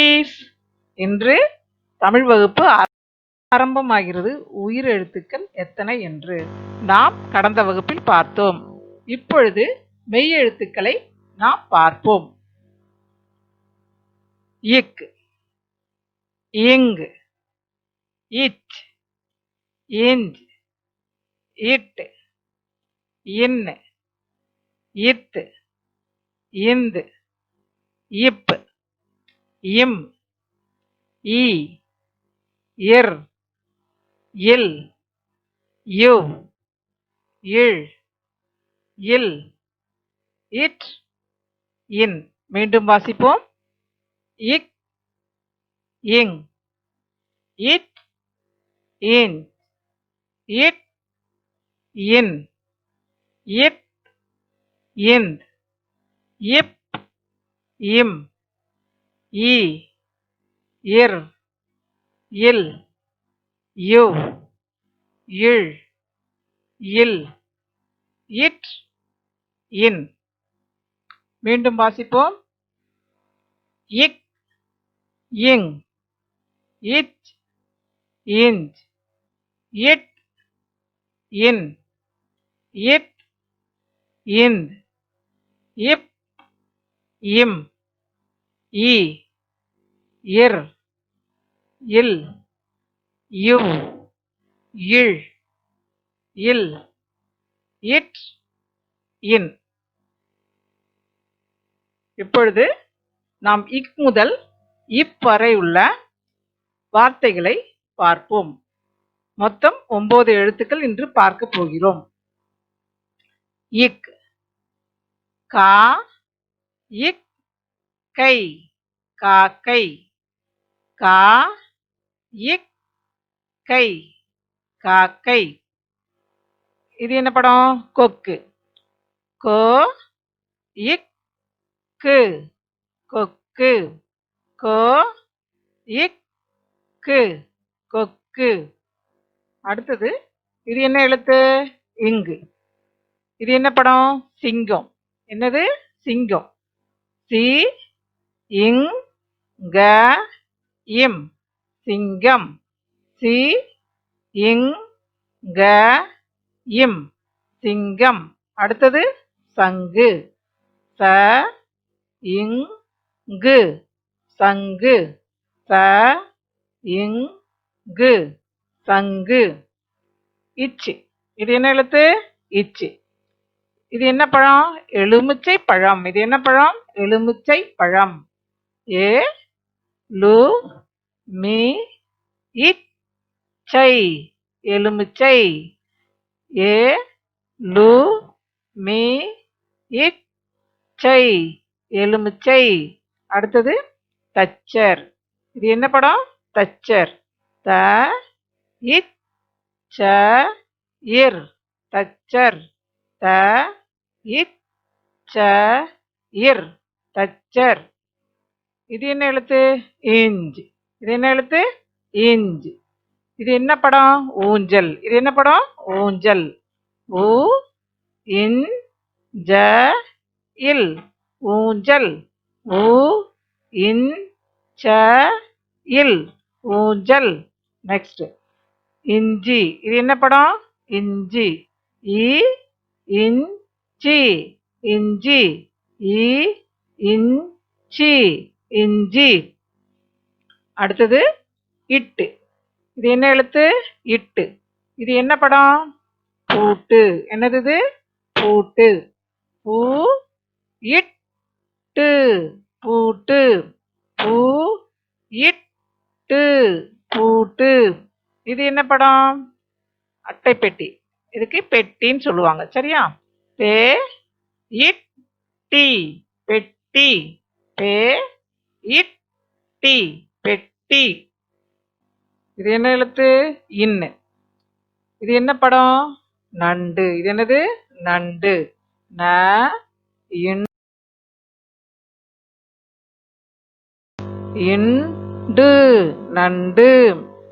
குட்டீஸ், இன்று தமிழ் வகுப்பு ஆரம்பமாகிறது. உயிர் எழுத்துக்கள் எத்தனை என்று நாம் கடந்த வகுப்பில் பார்த்தோம். இப்பொழுது மெய் எழுத்துக்களை நாம் பார்ப்போம். இக், இங், இச், இஞ்ச், இட், இன், இத், இந்த், இப், இம், ஈ, இர், இல், யு, இழ், இல், இட், இன். மீண்டும் வாசிப்போம். இக், இங், இட், இன், இட், இன், இட், இந்த், இப், இம், ஈ, இர், இல், யு, இழ், இல், இட், இன். மீண்டும் வாசிப்போம். இக், இங், இச், இஞ்ச், இட், இன், இட், இந்த், இப், இம், ஈ, இர், இல், யு, இழ், இல், இட், இன். இப்பொழுது நாம் இக் முதல் இப் வரை உள்ள வார்த்தைகளை பார்ப்போம். மொத்தம் 9 எழுத்துக்கள் இன்று பார்க்க போகிறோம். இக், கா, இக், கை, காக்கை, கா, இக், கை, காக்கை. இது என்ன படம்? கொக்கு. கோ, இக், கு, கொக்கு. கோ, இக், கு, கொக்கு. அடுத்தது இது என்ன எழுத்து? இங்கு. இது என்ன படம்? சிங்கம். என்னது? சிங்கம். சி, இங், க, இம், சிங்கம். சி, இங், க, இம், சிங்கம். அடுத்தது சங்கு. ச, இங், கு, சங்கு. ச, இங், கு, சங்கு. இச்சு. இது என்ன எழுத்து? இச்சு. இது என்ன பழம்? எலுமிச்சை பழம். இது என்ன பழம்? எலுமிச்சை பழம். ஏ, லு, மீ, இச்சை, எலுமிச்சை. ஏ, லு, மீ, இச்சை, எலுமிச்சை. அடுத்தது தச்சர். இது என்ன படம்? தச்சர். த, இச், ச, இர், தச்சர். த, இச், ச, இர், தச்சர். இது என்ன எழுத்து? இஞ்ச். இது என்ன எழுத்து? இஞ்ச். இது என்ன படம்? ஊஞ்சல். இது என்ன படம்? ஊஞ்சல். ஊ, இன், ஜ, இல், ஊஞ்சல். ஊ, இன், ச, இல், ஊஞ்சல். நெக்ஸ்ட் இஞ்சி. இது என்ன படம்? இஞ்சி. இ, இன், சி, இஞ்சி. இ, இன், சி, இஞ்சி. அடுத்தது இட்டு. இது என்ன எழுத்து? இட்டு. இது என்ன படம்? பூட்டு. என்னது இது? பூட்டு. பூ, இட்டு, பூட்டு. பூ, இட்டு, பூட்டு. இது என்ன படம்? அட்டை பெட்டி. இதுக்கு பெட்டின்னு சொல்லுவாங்க. சரியா? பே, இட்டி, பெட்டி. பே, இட்டி, பெட்டி. இது என்ன எழுத்து? இன்னு. இது என்ன படம்? நண்டு. இது என்னது? நண்டு. ந, இண்டு, நண்டு.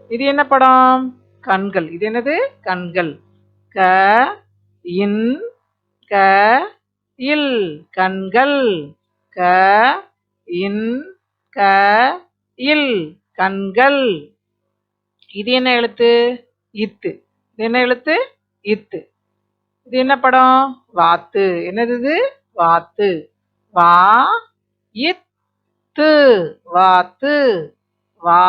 இது என்ன படம்? கண்கள். இது என்னது? கண்கள். க, இன், க, இல், கண்கள். க, இன், க, இல் கண்கள். இது என்ன எழுத்து? இத்து. இது என்ன எழுத்து? இத்து. இது என்ன படம்? வாத்து. என்னது இது? வாத்து. வா இத்து வாத்து. வா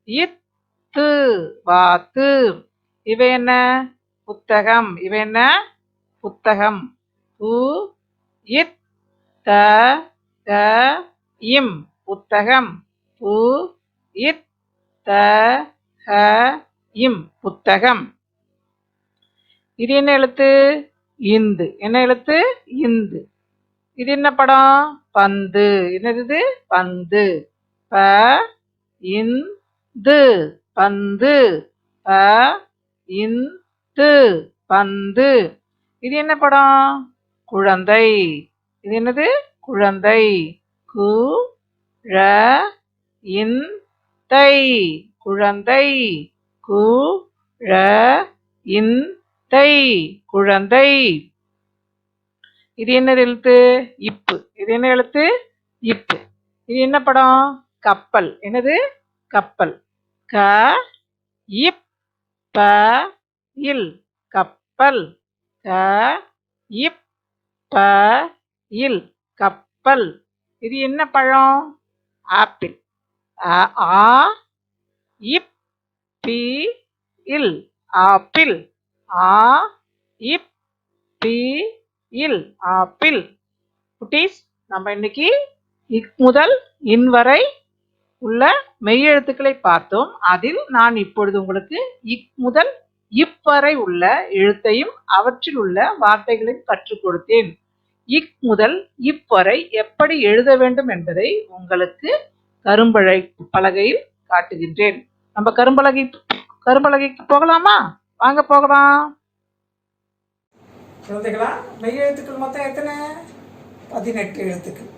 இத்து வாத்து. இவை என்ன? புத்தகம். இவை என்ன? புத்தகம். பு இத் த க இம் புத்தகம். பு இத் த க இம் புத்தகம். இது என்ன எழுத்து? இந்து. என்ன எழுத்து? இந்து. இது என்ன படம்? பந்து. என்னது? பந்து. ப இந்து பந்து. ப இந்து பந்து. இது என்ன படம்? குழந்தை. இது என்னது? குழந்தை. கு ழ இன் தை குழந்தை. கு ழ இன் தை குழந்தை. இது என்ன எழுத்து? இப்பு. இது என்ன எழுத்து? இப்பு. இது என்ன படம்? கப்பல். என்னது? கப்பல். க இப் ப இல் கப்பல். க இப் ப இல் கப்பல். இது என்ன பழம்? ஆப்பிள். ஆ இப் பி இல் ஆப்பிள். ஆ இப் பி இல் ஆப்பிள். குட்டீஸ், நம்ம இன்னைக்கு இக் முதல் இன் வரை உள்ள மெய்யெழுத்துக்களை பார்த்தோம். அதில் நான் இப்பொழுது உங்களுக்கு இக் முதல் இப் வரை உள்ள எழுத்தையும் அவற்றில் உள்ள வார்த்தைகளையும் கற்றுக் கொடுத்தேன். இக் முதல் இப் வரை எப்படி எழுத வேண்டும் என்பதை உங்களுக்கு கரும்பலகையில் காட்டுகின்றேன். நம்ம கரும்பலகைக்கு போகலாமா? வாங்க போகலாம். குழந்தைகளா, மெய்யெழுத்துக்கள் மொத்தம் எத்தனை? 18 எழுத்துக்கள்.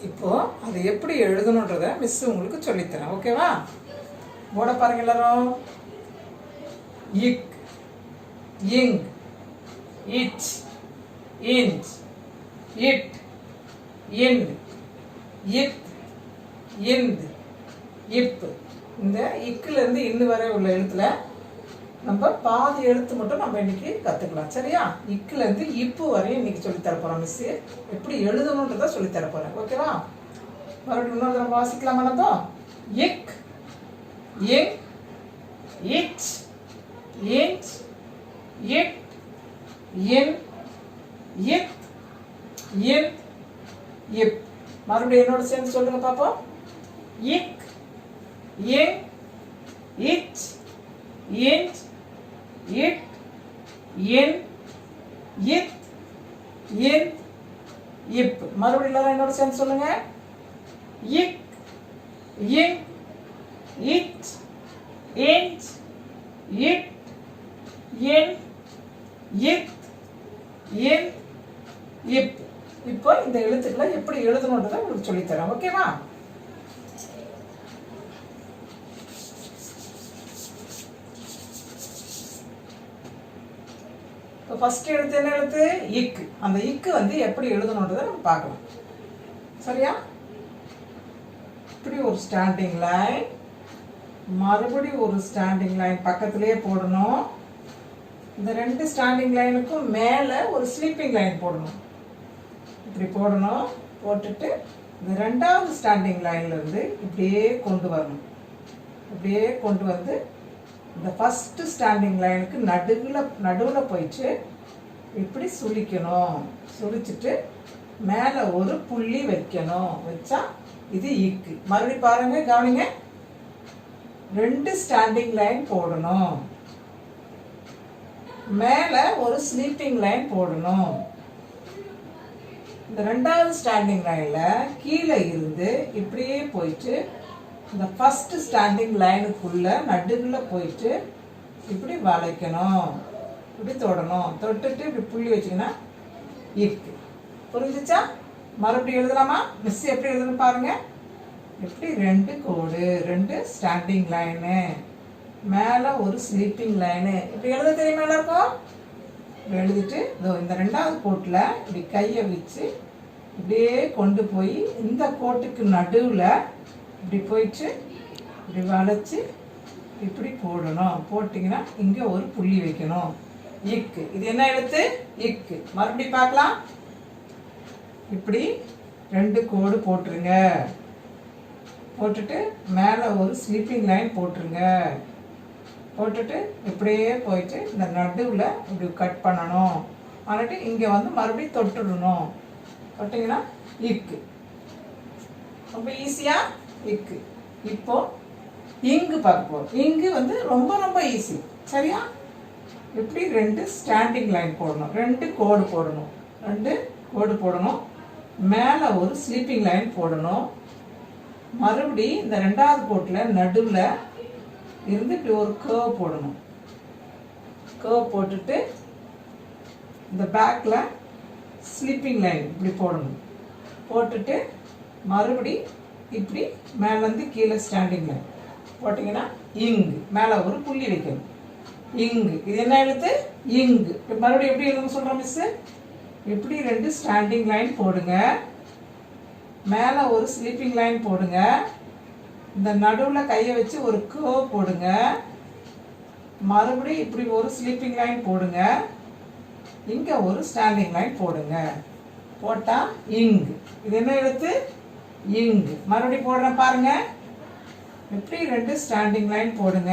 இப்போ அதை எப்படி எழுதணுன்றத மிஸ் உங்களுக்கு சொல்லித்தரேன். ஓகேவா? போட பாருங்க எல்லாரும். இக், இங், இச், இன்ச், இட், இன், இத், இந்த், இப். இந்த இக்குல இருந்து இன்னு வரை உள்ள எழுத்துல நம்ம பாதி எழுத்து மட்டும் நம்ம இன்னைக்கு கத்துக்கலாம். சரியா? இக்குல இருந்து இப்பு வரையும் இன்னைக்கு சொல்லித்தர போறோம் மிஸ். எப்படி எழுதணுன்றத சொல்லித்தர போறேன். ஓகேவா? மறுபடியும் இன்னொரு தடவை வாசிக்கலாமா நம்ம? இக், இங், இச், இன்ச், இட், இன், இத், இந்த், இப். மறுபடியும் என்னோட சேர்ந்து சொல்லுங்க பாப்போம். இக், இங், இச், இன்ச், இட், இன், இத், இந்த், இப். மறுபடியும் எல்லாரும் என்னோட சேர்ந்து சொல்லுங்க. இக், இங், இச், இன்ச், இட், இன், இத், இந்த், இப். இப்போ இந்த எழுத்துக்களை எப்படி எழுதணுன்றதை உங்களுக்கு சொல்லித்தரேன். ஓகேவா? இப்போ ஃபர்ஸ்ட் எழுத்து என்ன எழுத்து? இக்கு. அந்த இக்கு வந்து எப்படி எழுதணுன்றதை நம்ம பார்க்கலாம். சரியா? இப்படி ஒரு ஸ்டாண்டிங் லைன், மறுபடியும் ஒரு ஸ்டாண்டிங் லைன் பக்கத்திலேயே போடணும். இந்த ரெண்டு ஸ்டாண்டிங் லைனுக்கும் மேலே ஒரு ஸ்லீப்பிங் லைன் போடணும். இப்படி போடணும். போட்டுட்டு இந்த ரெண்டாவது ஸ்டாண்டிங் லைன்ல இருந்து இப்படியே கொண்டு வரணும். இப்படியே கொண்டு வந்து இந்த ஃபர்ஸ்ட் ஸ்டாண்டிங் லைனுக்கு நடுவில் போயிட்டு இப்படி சுழிக்கணும். சுழிச்சிட்டு மேலே ஒரு புள்ளி வைக்கணும். வச்சா இது இக்கு. மறுபடியும் பாருங்க, கவனிங்க. ரெண்டு ஸ்டாண்டிங் லைன் போடணும். மேலே ஒரு ஸ்லீப்பிங் லைன் போடணும். இந்த ரெண்டாவது ஸ்டாண்டிங் லைன்ல கீழே இருந்து இப்படியே போயிட்டு இந்த ஃபர்ஸ்ட் ஸ்டாண்டிங் லைனுக்குள்ள நடுவுல போயிட்டு இப்படி வளைக்கணும். இப்படி தொடணும். தொட்டுட்டு இப்படி புள்ளி வச்சிங்கன்னா இக்கு. புரிஞ்சிச்சா? மறுபடியும் எழுதலாமா? மிஸ் எப்படி எழுதணும் பாருங்க. இப்படி ரெண்டு கோடு, ரெண்டு ஸ்டாண்டிங் லைனு, மேலே ஒரு ஸ்லீப்பிங் லைனு. இப்படி எழுத தெரியுமா எல்லாருக்கும்? எழுதிட்டு இந்த ரெண்டாவது கோட்டில் இப்படி கையை வச்சு இப்படியே கொண்டு போய் இந்த கோட்டுக்கு நடுவில் இப்படி போயிட்டு இப்படி வளைச்சி இப்படி போடணும். போட்டிங்கன்னா இங்கே ஒரு புள்ளி வைக்கணும். இக்கு. இது என்ன எழுத்து? இக்கு. மறுபடியும் பார்க்கலாம். இப்படி 2 கோடு போட்டுருங்க. போட்டுட்டு மேலே ஒரு ஸ்லீப்பிங் லைன் போட்டுருங்க. போட்டுட்டு இப்படியே போயிட்டு இந்த நடுவில் இப்படி கட் பண்ணணும். பண்ணிட்டு இங்கே வந்து மறுபடியும் தொட்டுடணும். தொட்டிங்கன்னா இக்கு. ரொம்ப ஈஸியாக இக்கு. இப்போ இங்கு பார்க்க போகிறோம். இங்கு வந்து ரொம்ப ரொம்ப ஈஸி. சரியா? இப்படி 2 ஸ்டாண்டிங் லைன் போடணும். 2 கோடு போடணும். 2 கோடு போடணும். மேலே ஒரு ஸ்லீப்பிங் லைன் போடணும். மறுபடி இந்த 2வது கோட்டில் நடுவில் இருந்து இப்படி ஒரு கர்வ் போடணும். கர்வ் போட்டுட்டு இந்த பேக்கில் ஸ்லீப்பிங் லைன் இப்படி போடணும். போட்டுட்டு மறுபடி இப்படி மேலேருந்து கீழே ஸ்டாண்டிங் லைன் போட்டிங்கன்னா இங்கு. மேலே ஒரு புள்ளி வைக்கணும். இங்கு. இது என்ன எழுத்து? இங்கு. மறுபடியும் எப்படி எழுதுன்னு சொல்கிறோம் மிஸ்ஸு? இப்படி 2 ஸ்டாண்டிங் லைன் போடுங்க. மேலே ஒரு ஸ்லீப்பிங் லைன் போடுங்க. இந்த நடுவில் கையை வச்சு ஒரு கர்வ் போடுங்க. மறுபடியும் இப்படி ஒரு ஸ்லீப்பிங் லைன் போடுங்க. இங்கே ஒரு ஸ்டாண்டிங் லைன் போடுங்க. போட்டால் இங்கு. இது என்ன எழுத்து? இங்கு. மறுபடியும் போடுறேன் பாருங்க. இப்படி 2 ஸ்டாண்டிங் லைன் போடுங்க.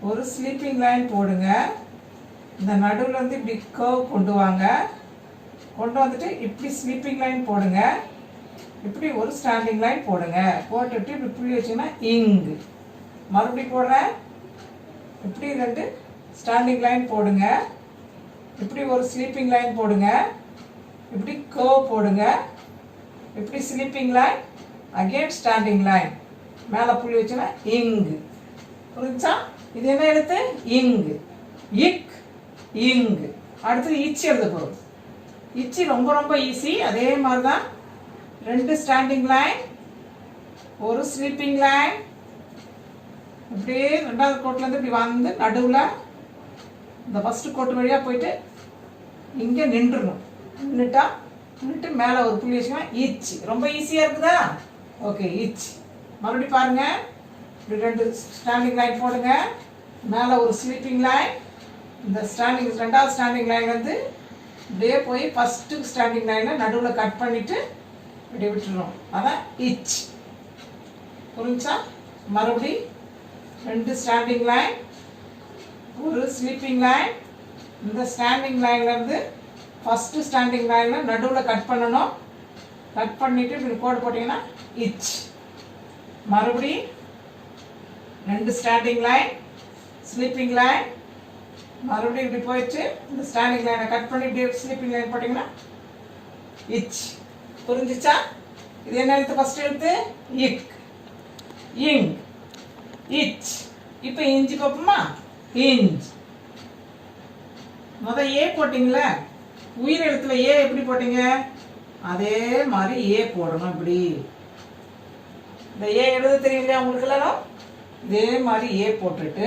ஒரு ஸ்லீப்பிங் லைன் போடுங்க. இந்த நடுவில் வந்து இப்படி கர்வ் கொண்டு வாங்க. கொண்டு வந்துட்டு இப்படி ஸ்லீப்பிங் லைன் போடுங்க. இப்படி ஒரு ஸ்டாண்டிங் லைன் போடுங்க. போட்டுட்டு இப்படி புள்ளி வச்சிங்கன்னா இங்கு. மறுபடியும் போடுறேன். இப்படி 2 ஸ்டாண்டிங் லைன் போடுங்க. இப்படி ஒரு ஸ்லீப்பிங் லைன் போடுங்க. இப்படி கர்வ் போடுங்க. இப்படி sleeping line, again standing line. மேலே புள்ளி வச்சுன்னா இங்கு. புரிஞ்சா? இது என்ன எழுத்து? இங்கு. இக், இங்கு. அடுத்தது இச்சி எழுத போகிறோம். இச்சி ரொம்ப ரொம்ப ஈஸி. அதே மாதிரி தான் 2 ஸ்டாண்டிங் லைன், ஒரு ஸ்லீப்பிங் லைன். இப்படியே 2வது கோட்லேருந்து இப்படி வந்து நடுவில் இந்த ஃபஸ்ட்டு கோட்டு வழியாக போயிட்டு இங்கே நின்றுணும். நின்றுட்டு மேலே ஒரு புள்ளி வச்சுன்னா இச். ரொம்ப ஈஸியாக இருக்குதா? ஓகே, இச். மறுபடியும் பாருங்கள். இப்படி 2 ஸ்டாண்டிங் லைன் போடுங்க. மேலே ஒரு ஸ்லீப்பிங் லைன். இந்த 2வது ஸ்டாண்டிங் லைன் வந்து இப்படியே போய் ஃபஸ்ட்டு ஸ்டாண்டிங் லைனில் நடுவில் கட் பண்ணிவிட்டு இப்படி விட்டுறோம். அதான் இச். புரிஞ்சா? மறுபடி 2 ஸ்டாண்டிங் லைன், ஒரு ஸ்லீப்பிங் லைன். இந்த ஸ்டாண்டிங் லைன்லேருந்து ஃபஸ்ட்டு ஸ்டாண்டிங் லைனில் நடுவில் கட் பண்ணணும். கட் பண்ணிவிட்டு இப்படி கோடு போட்டிங்கன்னா இச். மறுபடி 2 ஸ்டாண்டிங் லைன், ஸ்லீப்பிங் லைன். மறுபடியும் இப்படி போயிடுச்சு. இந்த ஸ்டாண்டிங் லைனை கட் பண்ணி இப்படி ஸ்லீப்பிங் லைன் போட்டிங்கன்னா இச். புரிஞ்சிச்சா? இது என்ன எழுத்து? ஃபஸ்ட் எழுத்து இக். இங், இச். இப்போ இஞ்சி பார்ப்போமா? இஞ்ச். ஏ போட்டிங்களே, உயிர் எழுத்துல ஏ எப்படி போட்டீங்க? அதே மாதிரி ஏ போடணும். இப்படி இந்த ஏ எழுத தெரியலையா உங்களுக்கு எல்லாரும்? இதே மாதிரி ஏ போட்டுட்டு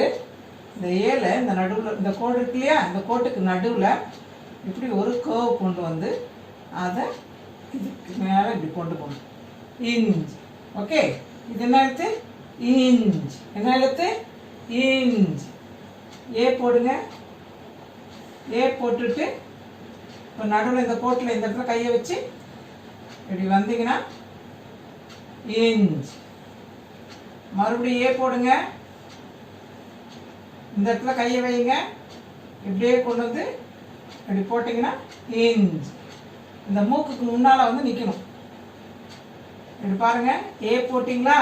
இந்த ஏல இந்த நடுவில் இந்த கோடு இருக்கு இல்லையா, இந்த கோட்டுக்கு நடுவில் இப்படி ஒரு கர்வ் கொண்டு வந்து அதை இதுக்கு மேலே இப்படி கொண்டு போகணும். இஞ்ச். ஓகே, இது என்ன எழுத்து? இஞ்ச். என்ன எழுத்து? இஞ்ச். ஏ போடுங்க. ஏ போட்டுட்டு இப்போ நடுவில் இந்த கோட்டில் இந்த இடத்துல கையை வச்சு இப்படி வந்தீங்கன்னா இஞ்ச். மறுபடியும் ஏ போடுங்க. இந்த இடத்துல கையை வைங்க. இப்படியே கொண்டு வந்து இப்படி போட்டிங்கன்னா இஞ்ச். இந்த மூக்குக்கு முன்னால் வந்து நிற்கணும். இப்படி பாருங்கள். ஏ போட்டிங்களா?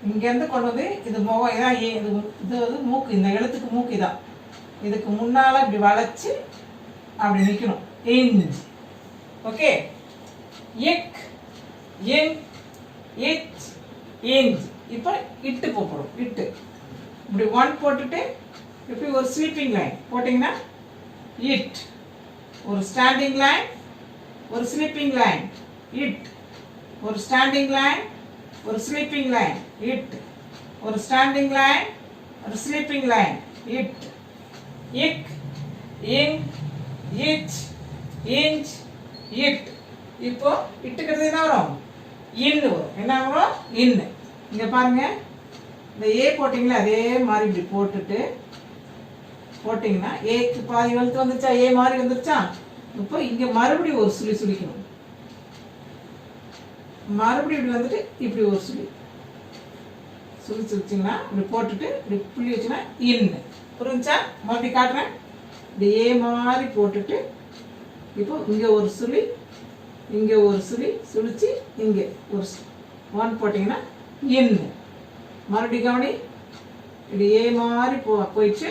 இங்கேருந்து கொண்டு வந்து இது முகம் இதான் ஏ. இது வந்து மூக்கு. இந்த எழுத்துக்கு மூக்கு இதான். இதுக்கு முன்னால் இப்படி வளைச்சி அப்படி நிற்கணும். இஞ்ச். ஓகே. இக், இங், இச், இஞ்ச். இப்போ இட்டு போடுறோம். இட்டு இப்படி 1 போட்டுட்டு இப்படி ஒரு ஸ்லீப்பிங் லைன் போட்டிங்கன்னா இட். ஒரு ஸ்டாண்டிங் லைன், ஒரு ஸ்லீப்பிங் லைன், இட். ஒரு ஸ்டாண்டிங் லைன், ஒரு ஸ்லீப்பிங் லைன், இட். ஒரு ஸ்டாண்டிங் லைன், ஒரு ஸ்லீப்பிங் லைன், இட். இக், இங், இச், இஞ்ச், இட். இப்போ இட்டுக்கிறது என்ன வரும்? இன்னு வரும். என்ன வரும்? இன்னு. இங்க பாருங்க, இந்த ஏ போட்டிங்களா அதே மாதிரி இப்படி போட்டுட்டு போட்டிங்கன்னா ஏக்கு பாதி வளர்த்து வந்துச்சா, ஏ மாதிரி வந்துருச்சா. இப்போ இங்க மறுபடியும் ஒரு சுழி சுழிக்கணும். மறுபடியும் இப்படி வந்துட்டு இப்படி ஒரு சுழி சுழிச்சிங்கன்னா இப்படி போட்டுட்டு இப்படி புள்ளி வச்சுன்னா இன்னு. புரிஞ்சா? மறுபடியும் காட்டுறேன். இப்படி ஏ மாதிரி போட்டுட்டு இப்போ இங்க ஒரு சுழி, இங்க ஒரு சுழி சுழிச்சு இங்க ஒரு ஒன் போட்டிங்கன்னா இன்னு. மறுபடியும் கவனி, இப்படி ஏ மாதிரி போயிடுச்சு.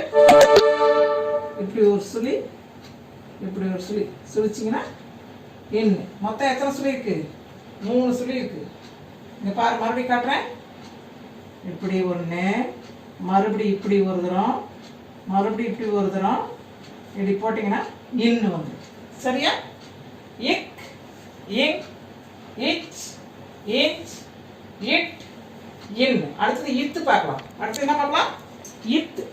இப்படி ஒரு சுழி, இப்படி ஒரு சுழி சுழிச்சிங்கன்னா இன்னு. மொத்தம் எத்தனை சுழி இருக்கு? 3 சுழி இருக்கு. இங்க பாரு, மறுபடியும் காட்டுறேன். இப்படி ஒன்று, மறுபடியும் இப்படி ஒரு தரம், மறுபடியும் இப்படி ஒரு தரம், இப்படி போட்டிங்கன்னா இன்னு வந்து. சரியா? இக், இங், இச், இச், இட், இன். அடுத்தது இத்து பார்க்கலாம். அடுத்து என்ன பார்க்கலாம்? இத்து.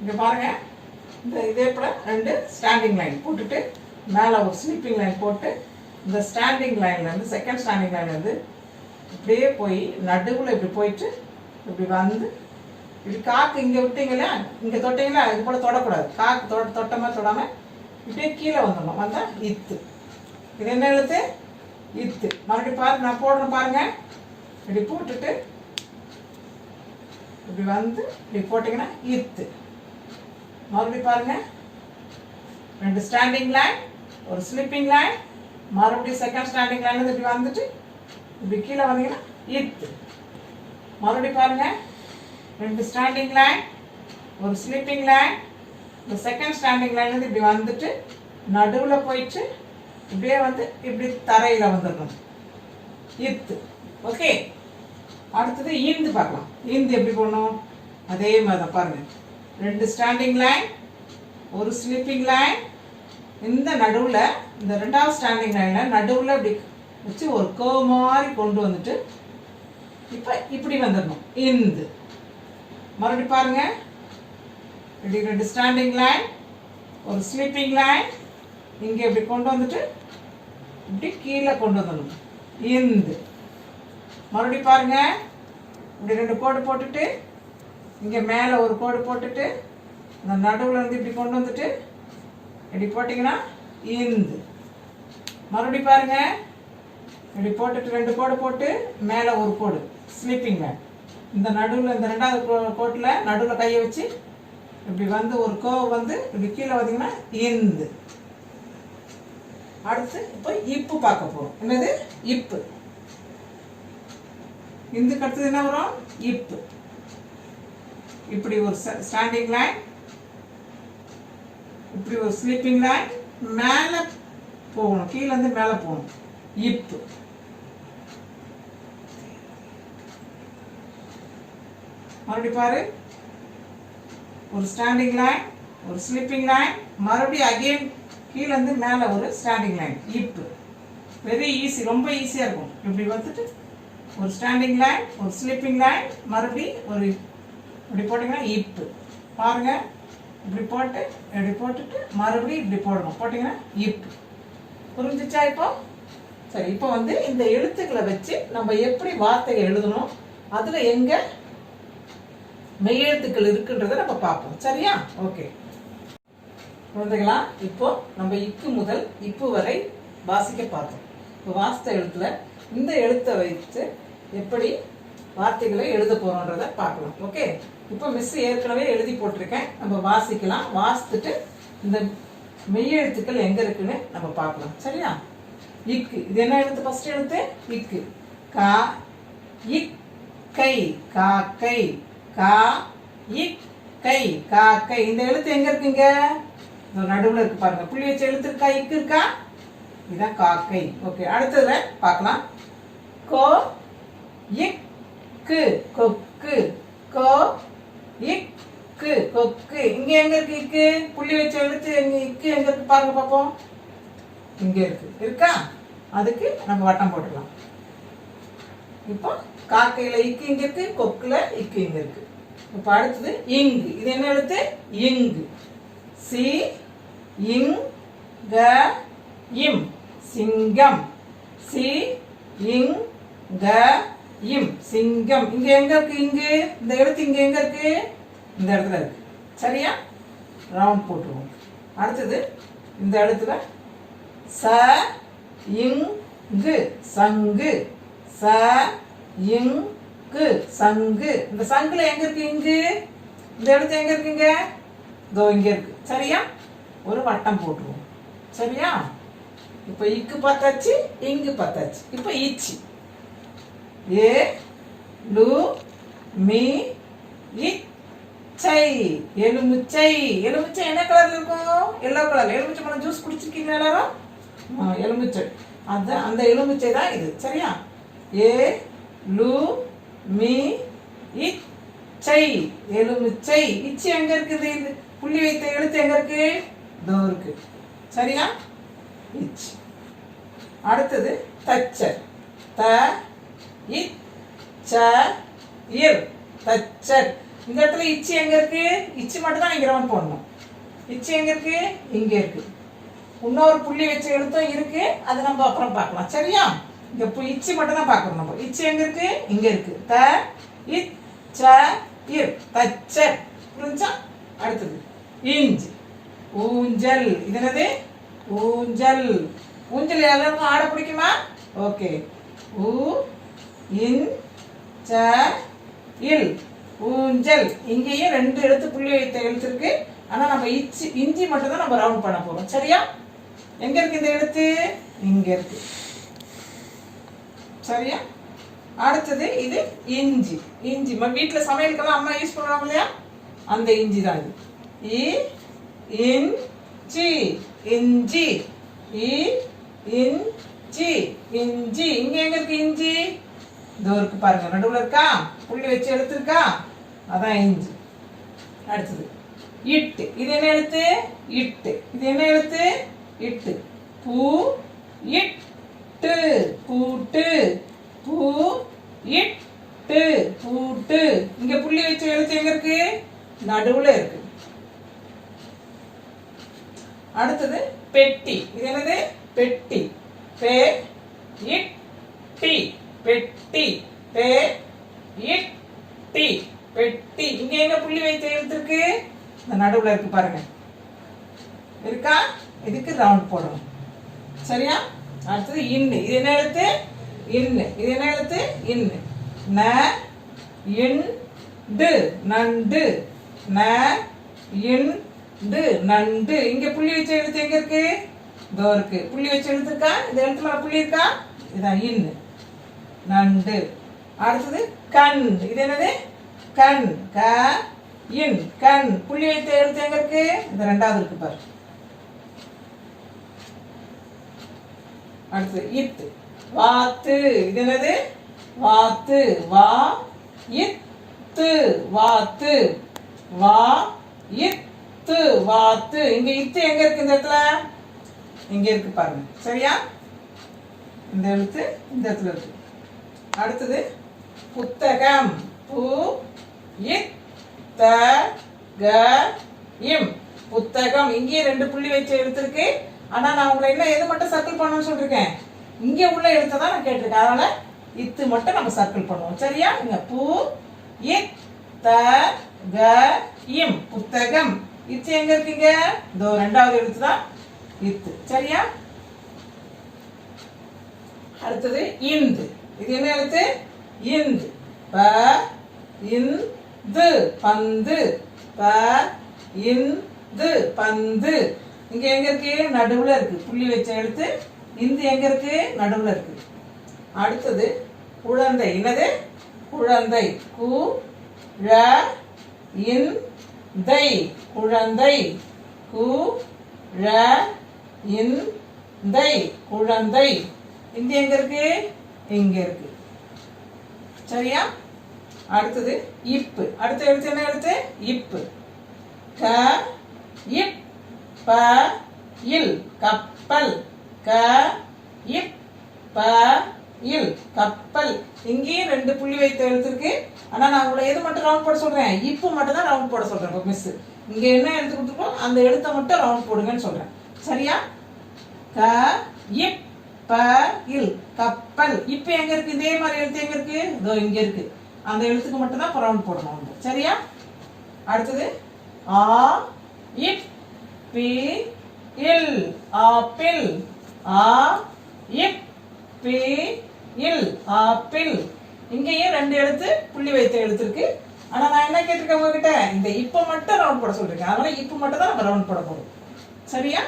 இங்க பாருங்க, இந்த இதே போல 2 ஸ்டாண்டிங் லைன் போட்டுட்டு மேலே ஒரு ஸ்லீப்பிங் லைன் போட்டு இந்த ஸ்டாண்டிங் லைன்லேருந்து செகண்ட் ஸ்டாண்டிங் லைன்லேருந்து இப்படியே போய் நடுவில் இப்படி போயிட்டு இப்படி வந்து இப்படி காக்கு இங்கே விட்டீங்களா, இங்கே தொட்டிங்களா, இது போல் தொடக்கூடாது. காக்கு தொட்டமாக தொடாமல் இப்படியே கீழே வந்துடணும். வந்தால் இத்து. இது என்ன எழுத்து? இத்து. மறுபடியும் பாரு, நான் போடணும் பாருங்க. இப்படி போட்டுட்டு இப்படி வந்து இப்படி போட்டிங்கன்னா இத்து. மறுபடியும் பாருங்க, 2 ஸ்டாண்டிங் லைன், ஒரு ஸ்லிப்பிங் லைன், மறுபடியும் செகண்ட் ஸ்டாண்டிங் லைன்ல இப்படி வந்துட்டு இப்படி கீழே வந்தீங்கன்னா இத்து. மறுபடியும் பாருங்க, 2 ஸ்டாண்டிங் லைன், ஒரு ஸ்லிப்பிங் லைன், இந்த செகண்ட் ஸ்டாண்டிங் லைன்ல இப்படி வந்துட்டு நடுவில் போயிட்டு இப்படியே வந்து இப்படி தரையில் வந்துடணும். இத்து. ஓகே. அடுத்தது ஈந்து பார்க்கலாம். ஈந்து எப்படி போடணும்? அதே மாதிரி தான் பாருங்க. 2 ஸ்டாண்டிங் லைன், ஒரு ஸ்லிப்பிங் லைன், இந்த நடுவில் இந்த 2வது ஸ்டாண்டிங் லைனில் நடுவில் இப்படி வச்சு ஒரு கர்வ் மாதிரி கொண்டு வந்துட்டு இப்போ இப்படி வந்துடணும். இந்து. மறுபடியும் பாருங்க, இப்படி 2 ஸ்டாண்டிங் லைன், ஒரு ஸ்லிப்பிங் லைன், இங்கே இப்படி கொண்டு வந்துட்டு இப்படி கீழே கொண்டு வந்துடணும். இந்து. மறுபடியும் பாருங்க, இப்படி 2 கோடு போட்டுட்டு இங்கே மேலே ஒரு கோடு போட்டுட்டு இந்த நடுவில் இருந்து இப்படி கொண்டு வந்துட்டு இப்படி போட்டிங்கன்னா இந்து. மறுபடியும் பாருங்க, இப்படி போட்டுட்டு 2 கோடு போட்டு மேலே ஒரு கோடு ஸ்லீப்பிங் லைன், இந்த நடுவில் இந்த 2வது கோட்டில் நடுவில் கையை வச்சு இப்படி வந்து ஒரு கோவ் வந்து இப்படி கீழே வந்தீங்கன்னா இந்து. அடுத்து இப்போ இப்பு பார்க்க போகிறோம். என்னது? இப்பு. இந்துக்கு அடுத்தது என்ன வரும்? இப்பு. இப்படி ஒரு ஸ்டாண்டிங் லைன், இப்படி ஒரு ஸ்லீப்பிங் லைன், மேலே போகணும், கீழே இருந்து மேலே போகணும். இப்பு. மறுபடியும் பாரு, ஒரு ஸ்டாண்டிங் லைன், ஒரு ஸ்லீப்பிங் லைன், மறுபடியும் அகைன் கீழே இருந்து மேலே ஒரு ஸ்டாண்டிங் லைன். இப்பு. வெரி ஈஸி, ரொம்ப ஈஸியாக இருக்கும். இப்படி வந்துட்டு ஒரு ஸ்டாண்டிங் லைன், ஒரு ஸ்லீப்பிங் லைன், மறுபடியும் ஒரு இப்படி போட்டிங்கன்னா இப்பு. பாருங்க, இப்படி போட்டு இப்படி போட்டுட்டு மறுபடியும் இப்படி போடணும். போட்டிங்கன்னா இப்பு. புரிஞ்சிச்சா இப்போ? சரி, இப்போ வந்து இந்த எழுத்துக்களை வச்சு நம்ம எப்படி வார்த்தையை எழுதணும், அதில் எங்கே மெய்யெழுத்துக்கள் இருக்குன்றதை நம்ம பார்ப்போம். சரியா? ஓகே குழந்தைகளா, இப்போ நம்ம இக்கு முதல் இப்பு வரை வாசிக்க பார்த்தோம். இப்போ வாசித்த எழுத்துல இந்த எழுத்தை வைத்து எப்படி வார்த்தைகளை எழுத போறோன்றதை பார்க்கலாம். ஓகே, இப்போ மிஸ் ஏற்கனவே எழுதி போட்டிருக்கேன், நம்ம வாசிக்கலாம். வாசித்துட்டு இந்த மெய்யெழுத்துக்கள் எங்க இருக்குன்னு நம்ம பார்க்கலாம். சரியா? இக்கு. இது என்ன எழுத்து? ஃபர்ஸ்ட் எழுத்து இக்கு. கா இக் கை, காக்கை. கா இக் கை, காக்கை. இந்த எழுத்து எங்க இருக்குங்க? நடுவில் இருக்கு பாருங்க. புள்ளி வச்ச எழுத்து இருக்கா? இக்கு இருக்கா? இதுதான் காக்கை. ஓகே, அடுத்ததுல பார்க்கலாம். கோ இக்கு, கொக்கு. கோ இக்கு, கொக்கு. இங்க எங்க இருக்கு இக்கு? புள்ளி வச்ச எழுத்து இக்கு எங்க இருக்கு பாருங்க பாப்போம். இங்க இருக்கு. இருக்கா? அதுக்கு நம்ம வட்டம் போட்டுக்கலாம். இப்போ காக்கையில இக்கு இங்க இருக்கு, கொக்குல இக்கு இங்க இருக்கு. இப்போ அடுத்தது இங்கு. இது என்ன எழுத்து? இங்கு. சி இங் க இம் சிங்கம். சி இங் க இம் சிங்கம். இங்க எங்க இருக்கு? இங்கு. இந்த எழுத்து இங்க எங்க இருக்கு? இந்த இடத்துல இருக்கு. சரியா? ரவுண்ட் போட்டுருவோம். அடுத்தது இந்த இடத்துல ச இங்கு சங்கு. ச இங்கு சங்கு. இந்த சங்குல எங்க இருக்கு? இங்கு. இந்த இடத்துல எங்க இருக்குங்க? இதோ இங்க இருக்கு. சரியா? ஒரு வட்டம் போட்டுருவோம். சரியா? இப்போ இக்கு பார்த்தாச்சு, இங்கு பார்த்தாச்சு. இப்போ ஈச்சி. ஏ லு மீ இச்சை. எலுமிச்சை. எலுமிச்சை என்ன கலர்ல இருக்கும்? Yellow colour. எலுமிச்சை பழம் ஜூஸ் குடிச்சிருக்கீங்களா எல்லாரும்? எலுமிச்சை. அதான் அந்த எலுமிச்சை தான் இது. சரியா? ஏ லு மீ இச்சை எலுமிச்சை. இச்சி எங்க இருக்குது? இது புள்ளி வைத்த எழுத்து எங்க இருக்கு? இதோ இருக்கு. சரியா? இச்சி. அடுத்தது தச்சர். த இச்ச இர் தச்சர். இந்த இடத்துல இச்சி எங்க இருக்கு? இச்சி மட்டும் தான் இங்க ரவுண்ட் போடணும். இச்சி எங்க இருக்கு? இங்க இருக்கு. இன்னொரு புள்ளி வச்ச எழுத்தும் இருக்கு. அது நம்ம அப்புறம் பார்க்கலாம். சரியா? இங்க இச்சி மட்டும் தான் பார்க்கணும் நம்ம. இச்சி எங்க இருக்கு? இங்க இருக்கு. த இச்ச இர் தச்சர். புரிஞ்சா? அடுத்தது இஞ்சி. ஊஞ்சல். இது என்னது? ஊஞ்சல். ஊஞ்சல் எல்லாருக்கும் ஆட பிடிக்குமா? ஓகே. ஊ இன் ச இல் ஊஞ்சல். இங்கேயும் 2 எழுத்து புள்ளி வைத்த எழுத்து இருக்கு. ஆனா நம்ம இஞ்சி மட்டும் தான் நம்ம ரவுண்ட் பண்ண போறோம். சரியா? எங்க இருக்கு இந்த எழுத்து? இங்க இருக்கு. சரியா? அடுத்தது இது இஞ்சி. இஞ்சி வீட்டுல சமையலுக்கெல்லாம் அம்மா யூஸ் பண்ணுவாங்க இல்லையா? அந்த இஞ்சி தான் இது. இ இஞ்சி இஞ்சி. இ இஞ்சி இஞ்சி. இங்க எங்க இருக்கு இஞ்சி? இதோ இருக்கு பாருங்க. நடுவுல இருக்கா? புள்ளி வச்சு எழுத்து இருக்கா? அதான் இஞ்சி. அடுத்தது இட்டு. இது என்ன எழுத்து? இட்டு. இது என்ன எழுத்து? இட்டு. பூ இட்டு பூட்டு. பூ இட்டு பூட்டு. இங்க புள்ளி வச்ச எழுத்து எங்க இருக்கு? நடுவுல இருக்கு. அடுத்தது பெட்டி. இது என்னது? பெட்டி. பே இட்டி பெட்டி. பே இட்டி பெட்டி. இங்க எங்க புள்ளி வைத்த எழுத்து இருக்கு? இந்த நடுவுல இருக்கு பாருங்க. இருக்கா? இதுக்கு ரவுண்ட் போடணும். சரியா? அடுத்தது இன்னு. இது என்ன எழுத்து? இன்னு. இது என்ன எழுத்து? இன்னு. ந இண்டு நண்டு. ந இண்டு நண்டு. இங்க புள்ளி வச்ச எழுத்து எங்க இருக்கு? இதோ இருக்கு. புள்ளி வச்ச எழுத்து இருக்கா? இந்த எழுத்து மேல புள்ளி இருக்கா? இதான் இன்னு. நண்டு. அடுத்தது கண். இது என்னது? கண். க இன் கண். புள்ளி வைத்த எழுத்து எங்க இருக்கு? இந்த 2வது இருக்கு பாரு. அடுத்து இத்து. வாத்து. இது என்னது? வாத்து. வா இத்து வாத்து. வா இத்து வாத்து. இங்க இத்து எங்க இருக்கு? இந்த இடத்துல இங்க இருக்கு பாருங்க. சரியா? இந்த எழுத்து இந்த இடத்துல இருக்கு. அடுத்தது புத்தகம். பு இத்த க இம் புத்தகம். இங்கே 2 புள்ளி வச்ச எழுத்து இருக்கு. ஆனா நான் உங்களை என்ன எது மட்டும் சர்க்கிள் பண்ணணும்னு சொல்லிருக்கேன்? இங்க உள்ள எழுத்தை தான் நான் கேட்டிருக்கேன். அதனால இத்து மட்டும் நம்ம சர்க்கிள் பண்ணுவோம். சரியா? இங்க பு இத்த க இம் புத்தகம். இத்து எங்க இருக்கீங்க? இதோ 2வது எழுத்து தான் இத்து. சரியா? அடுத்தது இந்து. இது என்ன எழுத்து? இந்து. ப இந்து பந்து. ப இந்து பந்து. இங்க எங்க இருக்கு? நடுவுல இருக்கு. புள்ளி வச்ச எழுத்து இந்து எங்க இருக்கு? நடுவுல இருக்கு. அடுத்தது குழந்தை. என்னது? குழந்தை. கு ழ இன் தை குழந்தை. கு ழ இன் தை குழந்தை. இந்த எங்க இருக்கு? இங்க இருக்கு. சரியா? அடுத்தது இப்பு. அடுத்த எழுத்து என்ன எழுத்து? இப்பு. க இப் ப இல் கப்பல். க இப் ப இல் கப்பல். இங்கேயும் 2 புள்ளி வைத்த எழுத்து இருக்கு. ஆனா நான் உங்களை எது மட்டும் ரவுண்ட் போட சொல்றேன், இப்போ மட்டும் தான் ரவுண்ட் போட சொல்றேன். இப்போ மிஸ் இங்க என்ன எழுத்து கொடுத்துருக்கோம் அந்த எழுத்தை மட்டும் ரவுண்ட் போடுங்கன்னு சொல்றேன். சரியா? க இப் ப இல் கப்பல். இப்போ எங்க இருக்கு இதே மாதிரி எழுத்து எங்க இருக்கு? இதோ இங்க இருக்கு. அந்த எழுத்துக்கு மட்டும் தான் ரவுண்ட் போடணும். சரியா? அடுத்தது ஆ இப் பி இல் ஆப்பிள். ஆ இப் பி இல் ஆப்பிள். இங்கேயும் 2 எழுத்து புள்ளி வைத்த எழுத்து இருக்கு. ஆனா நான் என்ன கேட்டிருக்கேன் உங்ககிட்ட, இந்த இப்ப மட்டும் ரவுண்ட் போட சொல்லிருக்கேன். அதனால இப்ப மட்டும் தான் நம்ம ரவுண்ட் போட போறோம். சரியா?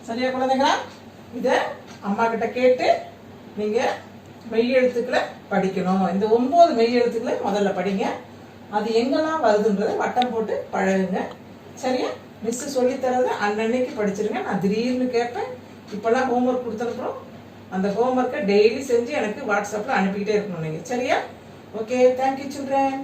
சரியா குழந்தைங்களா? இத அம்மா கிட்ட கேட்டு நீங்க மெய் எழுத்துக்களை படிக்கணும். இந்த 9 மெய் எழுத்துக்களை முதல்ல படிங்க. அது எங்கெல்லாம் வருதுன்றதை வட்டம் போட்டு பழகுங்க. சரியா? மிஸ் சொல்லி தரதை அன்னன்னைக்கு படிச்சிருங்க. நான் திடீர்னு கேட்பேன். இப்பெல்லாம் ஹோம்ஒர்க் கொடுத்துருக்குறோம். அந்த ஹோம்ஒர்க்கை டெய்லி செஞ்சு எனக்கு வாட்ஸ்அப்பில் அனுப்பிக்கிட்டே இருக்கணும் நீங்கள். சரியா? Okay, thank you children.